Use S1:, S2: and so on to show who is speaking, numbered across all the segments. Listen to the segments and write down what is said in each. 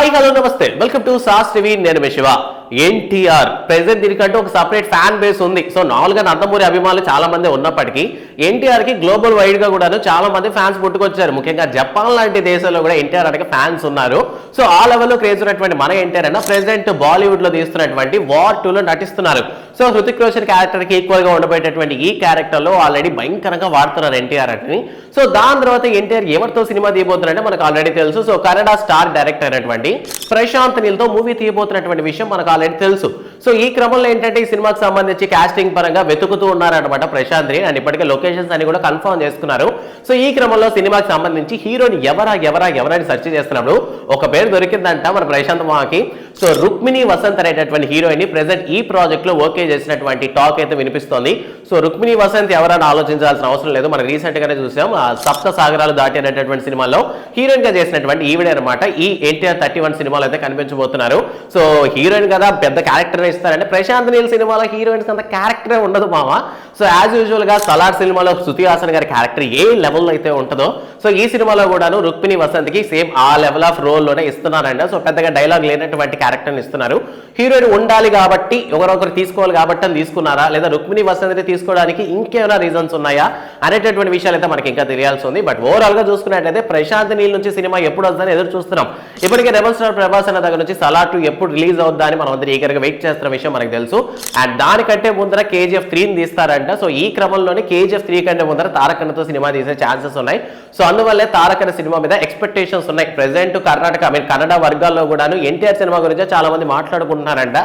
S1: Hi hello నమస్తే welcome to sauce TV నేను మీ Shiva. NTR present దీనికంటూ ఒక సపరేట్ ఫ్యాన్ బేస్ ఉంది. సో నాలుగా నందమూరి అభిమానులు చాలా మంది ఉన్నప్పటికీ ఎన్టీఆర్ కి గ్లోబల్ వైడ్ గా కూడా చాలా మంది ఫ్యాన్స్ పుట్టుకొచ్చారు. ముఖ్యంగా జపాన్ లాంటి దేశాల్లో కూడా ఎన్టీఆర్ అంటే ఫ్యాన్స్ ఉన్నారు. సో ఆ లెవెల్లో క్రేజ్ ఉన్నటువంటి మన ఎన్టీఆర్ అన్న ప్రెసెంట్ బాలీవుడ్ లో తీస్తున్నటువంటి వార్ 2 లో నటిస్తున్నారు. సో హృతిక్ రోషన్ క్యారెక్టర్ కి ఈక్వల్ గా ఉండబోయేటటువంటి ఈ క్యారెక్టర్ లో ఆల్రెడీ భయంకరంగా వాడుతున్నారు ఎన్టీఆర్ అని. సో దాని తర్వాత ఎన్టీఆర్ ఎవరితో సినిమా తీయబోతున్నారంటే మనకు ఆల్రెడీ తెలుసు. సో కన్నడ స్టార్ డైరెక్టర్ అయినటువంటి ప్రశాంత్ నీల్ తో మూవీ తీయబోతున్నటువంటి విషయం మనకు ఆల్రెడీ తెలుసు. సో ఈ క్రమంలో ఏంటంటే ఈ సినిమాకి సంబంధించి కాస్టింగ్ పరంగా వెతుకుతూ ఉన్నారనమాట ప్రశాంత్ నీల్. అండ్ ఇప్పటికే లొకేషన్స్ అని కూడా కన్ఫర్మ్ చేసుకున్నారు. సో ఈ క్రమంలో సినిమాకి సంబంధించి హీరోని ఎవరని సెర్చ్ చేస్తున్నప్పుడు ఒక పేరు దొరికిందంట మన ప్రశాంత్ మాకి. సో రుక్మిణి వసంత్ అనేటటువంటి హీరోయిన్ ప్రెసెంట్ ఈ ప్రాజెక్ట్ లో ఓకే చేసినటువంటి టాక్ అయితే వినిపిస్తోంది. సో రుక్మిణి వసంత్ ఎవరైనా ఆలోచించాల్సిన అవసరం లేదు. మనం రీసెంట్ గానే చూసాం సప్త సాగరాలు దాటి అనేటటువంటి సినిమాలో హీరోయిన్ గా చేసినటువంటి ఈవిడే అనమాట ఈ ఎన్టీఆర్ 31 సినిమాలో అయితే కనిపించబోతున్నారు. సో హీరోయిన్ కదా పెద్ద క్యారెక్టర్ ఇస్తారంటే ప్రశాంత్ నీల్ సినిమాలో హీరోయిన్స్ అంత క్యారెక్టరే ఉండదు మామ. సో యాజ్ యూజువల్ గా సలార్ సినిమాలో శృతి హాసన్ గారి క్యారెక్టర్ ఏ లెవెల్లో అయితే ఉంటుందో సో ఈ సినిమాలో కూడాను రుక్మిణి వసంత్ కి సేమ్ ఆ లెవెల్ ఆఫ్ రోల్ లోనే ఇస్తున్నారంట. సో పెద్దగా డైలాగ్ లేనటువంటి క్యారెక్టర్ ఇస్తున్నారు. హీరోయిన్ ఉండాలి కాబట్టి ఎవరొకరు తీసుకోవాలి కాబట్టి అని తీసుకున్నారా లేదా రుక్మిణి వసంత్ తీసుకోవడానికి ఇంకేమైనా రీజన్స్ ఉన్నాయా అనేటటువంటి విషయాలు అయితే మనకి ఇంకా తెలియాల్సి ఉంది. బట్ ఓవరాల్ గా చూసుకున్నట్లయితే ప్రశాంత్ నీల్ నుంచి సినిమా ఎప్పుడు వస్తుందని ఎదురు చూస్తున్నాం. ఇప్పటికే రెబల్ స్టార్ ప్రభాస్ అన్న దగ్గర నుంచి సలార్ 2 ఎప్పుడు రిలీజ్ అవుద్దా అని మనం అందరూ ఈగర్గా వెయిట్ చేస్తున్న విషయం మనకు తెలుసు. అండ్ దానికంటే ముందర KGF 3 తీస్తారంట. సో ఈ క్రమంలోనే KGF 3 కంటే ముందర తారకన్నతో సినిమా తీసే ఛాన్సెస్ ఉన్నాయి. సో అందువల్లే తారకన్న సినిమా మీద ఎక్స్పెక్టేషన్స్ ఉన్నాయి. ప్రెసెంట్ కన్నడ వర్గాల్లో కూడాను ఎన్టీఆర్ సినిమా గురించి చాలా మంది మాట్లాడుకుంటున్నారంట.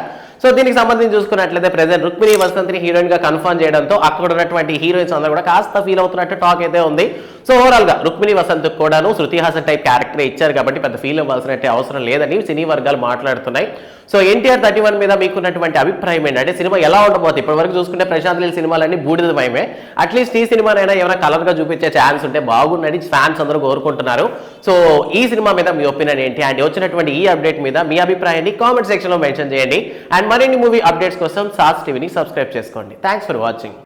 S1: సో దీనికి సంబంధించి చూసుకున్నట్లయితే ప్రెసెంట్ రుక్మిణి వసంత్ ని హీరోయిన్ గా కన్ఫర్మ్ చేయడంతో అక్కడ ఉన్నటువంటి హీరోయిన్స్ అందరూ కూడా కాస్త ఫీల్ అవుతున్నట్టు టాక్ అయితే ఉంది. సో ఓవరాల్ గా రుక్మిణి వసంత్ కూడాను శృతి హాసన్ టైప్ క్యారెక్టర్ ఇచ్చారు కాబట్టి పెద్ద ఫీల్ అవ్వాల్సిన అవసరం లేదని సినీ వర్గాలు మాట్లాడుతున్నాయి. సో ఎన్టీఆర్ 31 మీద మీకున్నటువంటి అభిప్రాయం ఏంటంటే సినిమా ఎలా ఉండబోతుంది? ఇప్పటి వరకు చూసుకుంటే ప్రశాంత్ నీల్ సినిమాలన్నీ బూడిదమయమే. అట్లీస్ట్ ఈ సినిమానైనా ఏమైనా కలర్ గా చూపించే ఛాన్స్ ఉంటే బాగుందని ఫ్యాన్స్ అందరూ కోరుకుంటున్నారు. సో ఈ సినిమా మీద మీ ఒపీనియన్ ఏంటి? అండ్ వచ్చినటువంటి ఈ అప్డేట్ మీద మీ అభిప్రాయాన్ని కామెంట్ సెక్షన్ లో మెన్షన్ చేయండి. అండ్ మరిన్ని మూవీ అప్డేట్స్ కోసం సాస్ టీవీని సబ్స్క్రైబ్ చేసుకోండి. Thanks for watching.